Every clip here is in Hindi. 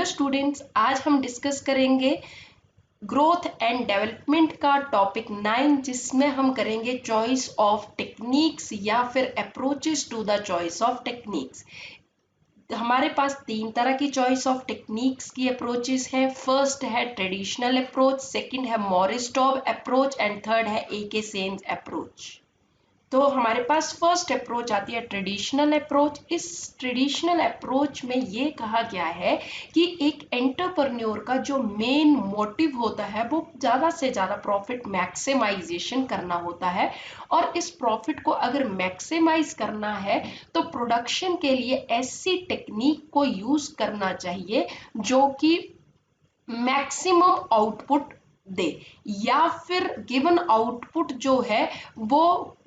हेलो स्टूडेंट्स, आज हम डिस्कस करेंगे ग्रोथ एंड डेवलपमेंट का टॉपिक 9, जिसमें हम करेंगे चॉइस ऑफ टेक्निक्स या फिर approaches to the choice of techniques. हमारे पास 3 तरह की चॉइस ऑफ टेक्निक्स की अप्रोचेस है। फर्स्ट है ट्रेडिशनल अप्रोच, सेकंड है Morris Dobb approach and third है ए.के. सेन्स अप्रोच। तो हमारे पास फर्स्ट अप्रोच आती है ट्रेडिशनल अप्रोच। इस ट्रेडिशनल अप्रोच में ये कहा गया है कि एक एंटरप्रेन्योर का जो मेन मोटिव होता है वो ज़्यादा से ज़्यादा प्रॉफिट मैक्सिमाइजेशन करना होता है, और इस प्रॉफिट को अगर मैक्सिमाइज करना है तो प्रोडक्शन के लिए ऐसी टेक्निक को यूज़ करना चाहिए जो कि मैक्सिमम आउटपुट दे, या फिर गिवन आउटपुट जो है वो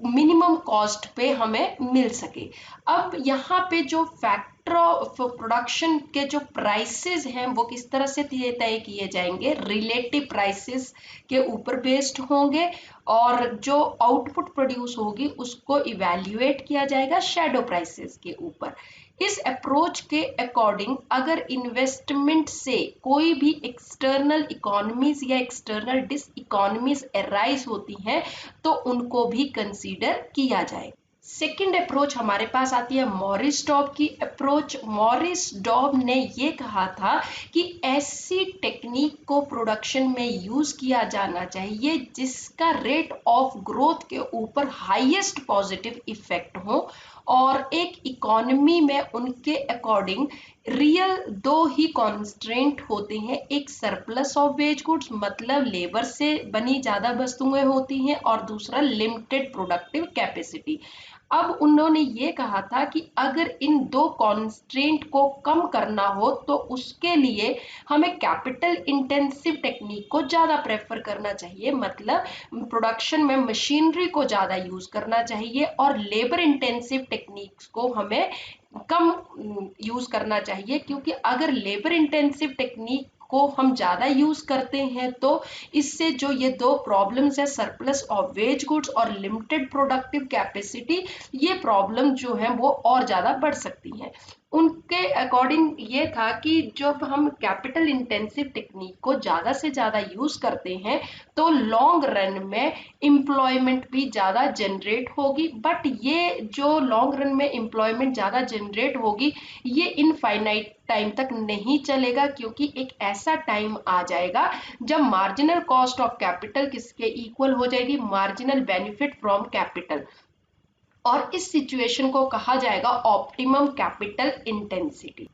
मिनिमम कॉस्ट पे हमें मिल सके। अब यहाँ पे जो फैक्टर ऑफ प्रोडक्शन के जो प्राइसेस हैं वो किस तरह से तय किए जाएंगे, रिलेटिव प्राइसेस के ऊपर बेस्ड होंगे, और जो आउटपुट प्रोड्यूस होगी उसको इवैल्यूएट किया जाएगा शैडो प्राइसेस के ऊपर। इस अप्रोच के अकॉर्डिंग अगर इन्वेस्टमेंट से कोई भी एक्सटर्नल इकोनॉमीज या एक्सटर्नल डिस इकोनॉमीज अराइज होती हैं तो उनको भी कंसीडर किया जाए। सेकेंड अप्रोच हमारे पास आती है मॉरिस डॉब की अप्रोच। मॉरिस डॉब ने ये कहा था कि ऐसी टेक्निक को प्रोडक्शन में यूज किया जाना चाहिए जिसका रेट ऑफ ग्रोथ के ऊपर हाईएस्ट पॉजिटिव इफेक्ट हो, और एक इकोनॉमी में उनके अकॉर्डिंग रियल दो ही कॉन्स्ट्रेंट होते हैं। एक सरप्लस ऑफ वेज गुड्स, मतलब लेबर से बनी ज्यादा वस्तुएं होती हैं, और दूसरा लिमिटेड प्रोडक्टिव कैपेसिटी। अब उन्होंने ये कहा था कि अगर इन दो कॉन्स्ट्रेंट को कम करना हो तो उसके लिए हमें कैपिटल इंटेंसिव टेक्निक को ज़्यादा प्रेफर करना चाहिए, मतलब प्रोडक्शन में मशीनरी को ज़्यादा यूज़ करना चाहिए, और लेबर इंटेंसिव टेक्निक्स को हमें कम यूज़ करना चाहिए, क्योंकि अगर लेबर इंटेंसिव टेक्निक को हम ज़्यादा यूज़ करते हैं तो इससे जो ये दो प्रॉब्लम्स है, सरप्लस ऑफ वेज गुड्स और लिमिटेड प्रोडक्टिव कैपेसिटी, ये प्रॉब्लम जो है वो और ज़्यादा बढ़ सकती हैं। उनके अकॉर्डिंग ये था कि जब हम कैपिटल इंटेंसिव टेक्निक को ज़्यादा से ज़्यादा यूज़ करते हैं तो लॉन्ग रन में एम्प्लॉयमेंट भी ज़्यादा जनरेट होगी, बट ये जो लॉन्ग रन में एम्प्लॉयमेंट ज़्यादा जनरेट होगी ये इनफाइनाइट टाइम तक नहीं चलेगा, क्योंकि एक ऐसा टाइम आ जाएगा जब मार्जिनल कॉस्ट ऑफ कैपिटल किसके इक्वल हो जाएगी, मार्जिनल बेनिफिट फ्रॉम कैपिटल, और इस सिचुएशन को कहा जाएगा optimum capital intensity.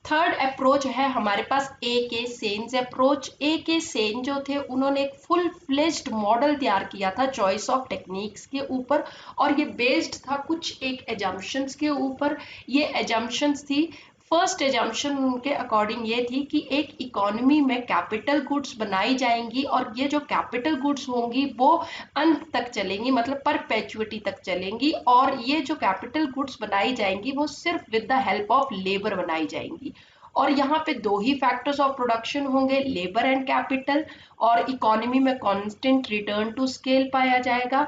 Third approach है हमारे पास A K. Sen's approach. A K. Sen जो थे उन्होंने एक फुल फ्लेज्ड मॉडल तैयार किया था चॉइस ऑफ टेक्निक्स के ऊपर, और ये बेस्ड था कुछ एक एजम्पशंस के ऊपर। ये एजम्पशंस थी, फर्स्ट एजम्पशन उनके अकॉर्डिंग ये थी कि एक इकोनॉमी में कैपिटल गुड्स बनाई जाएंगी, और ये जो कैपिटल गुड्स होंगी वो अंत तक चलेंगी, मतलब परपेचुइटी तक चलेंगी, और ये जो कैपिटल गुड्स बनाई जाएंगी वो सिर्फ with the help of labour बनाई जाएंगी। और यहाँ पे दो ही फैक्टर्स ऑफ प्रोडक्शन होंगे, लेबर एंड कैपिटल, और इकोनॉमी में कांस्टेंट रिटर्न टू स्केल पाया जाएगा,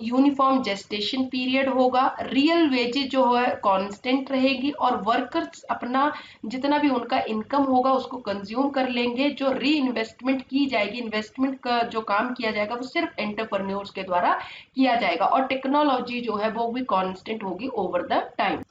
यूनिफॉर्म जेस्टेशन पीरियड होगा, रियल वेजेस जो है कांस्टेंट रहेगी, और वर्कर्स अपना जितना भी उनका इनकम होगा उसको कंज्यूम कर लेंगे। जो री इन्वेस्टमेंट की जाएगी, इन्वेस्टमेंट का जो काम किया जाएगा वो सिर्फ एंटरप्रेन्योर्स के द्वारा किया जाएगा, और टेक्नोलॉजी जो है वो भी कांस्टेंट होगी over the time.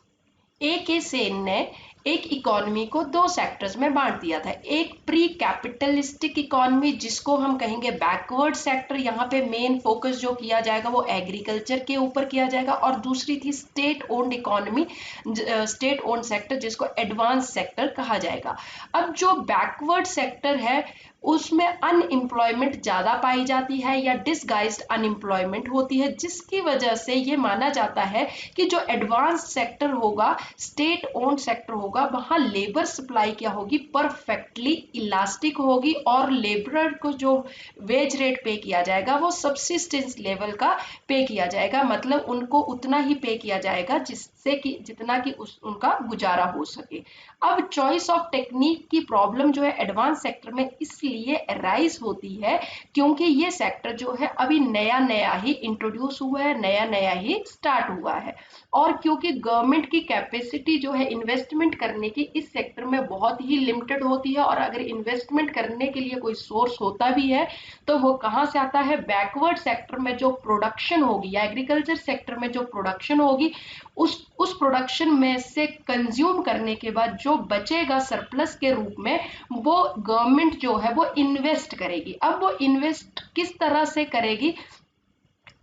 A K. Sen ने एक इकोनॉमी को दो सेक्टर्स में बांट दिया था। एक प्री कैपिटलिस्टिक इकोनॉमी, जिसको हम कहेंगे बैकवर्ड सेक्टर, यहाँ पे मेन फोकस जो किया जाएगा वो एग्रीकल्चर के ऊपर किया जाएगा, और दूसरी थी state owned economy, state owned sector, जिसको एडवांस सेक्टर कहा जाएगा। अब जो बैकवर्ड सेक्टर है उसमें अनएम्प्लॉयमेंट ज़्यादा पाई जाती है या डिसगाइज्ड अनएम्प्लॉयमेंट होती है, जिसकी वजह से ये माना जाता है कि जो एडवांस सेक्टर होगा, स्टेट ओन्ड सेक्टर होगा, वहाँ लेबर सप्लाई क्या होगी, परफेक्टली इलास्टिक होगी, और लेबर को जो वेज रेट पे किया जाएगा वो सब्सिस्टेंस लेवल का पे किया जाएगा, मतलब उनको उतना ही पे किया जाएगा जिससे कि जितना कि उनका गुजारा हो सके। अब चॉइस ऑफ टेक्निक की प्रॉब्लम जो है एडवांस सेक्टर में इसलिए अराइज होती है क्योंकि ये सेक्टर जो है अभी नया नया ही इंट्रोड्यूस हुआ है, नया नया ही स्टार्ट हुआ है, और क्योंकि गवर्नमेंट की कैपेसिटी जो है, इन्वेस्टमेंट करने की इस सेक्टर में बहुत ही लिमिटेड होती है, और अगर इन्वेस्टमेंट करने के लिए कोई सोर्स होता भी है तो वो कहाँ से आता है, बैकवर्ड सेक्टर में जो प्रोडक्शन होगी या एग्रीकल्चर सेक्टर में जो प्रोडक्शन होगी उस प्रोडक्शन में से कंज्यूम करने के बाद जो बचेगा सरप्लस के रूप में, वो गवर्नमेंट जो है वो इन्वेस्ट करेगी। अब वो इन्वेस्ट किस तरह से करेगी,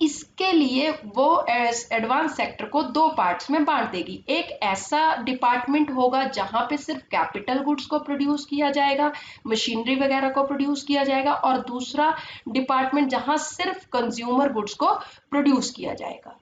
इसके लिए वो एडवांस सेक्टर को दो पार्ट्स में बांट देगी। एक ऐसा डिपार्टमेंट होगा जहां पे सिर्फ कैपिटल गुड्स को प्रोड्यूस किया जाएगा, मशीनरी वगैरह को प्रोड्यूस किया जाएगा, और दूसरा डिपार्टमेंट जहां सिर्फ कंज्यूमर गुड्स को प्रोड्यूस किया जाएगा।